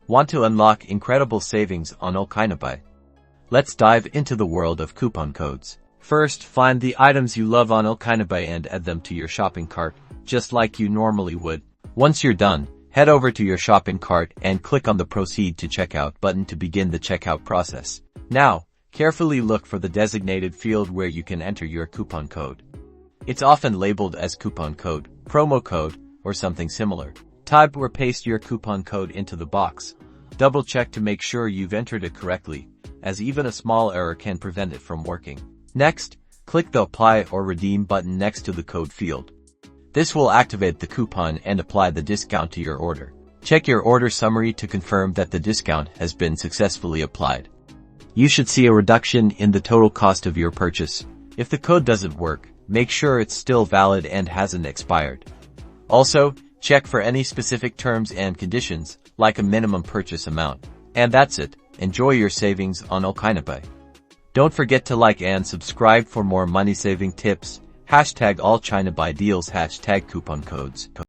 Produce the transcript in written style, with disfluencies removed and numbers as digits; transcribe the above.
Want to unlock incredible savings on Allchinabuy? Let's dive into the world of coupon codes. First, find the items you love on Allchinabuy and add them to your shopping cart, just like you normally would. Once you're done, head over to your shopping cart and click on the Proceed to Checkout button to begin the checkout process. Now, carefully look for the designated field where you can enter your coupon code. It's often labeled as coupon code, promo code, or something similar. Type or paste your coupon code into the box. Double check to make sure you've entered it correctly, as even a small error can prevent it from working. Next, click the Apply or Redeem button next to the code field. This will activate the coupon and apply the discount to your order. Check your order summary to confirm that the discount has been successfully applied. You should see a reduction in the total cost of your purchase. If the code doesn't work, make sure it's still valid and hasn't expired. Also, check for any specific terms and conditions, like a minimum purchase amount. And that's it. Enjoy your savings on Allchinabuy. Don't forget to like and subscribe for more money-saving tips. #Allchinabuy deals #coupon codes.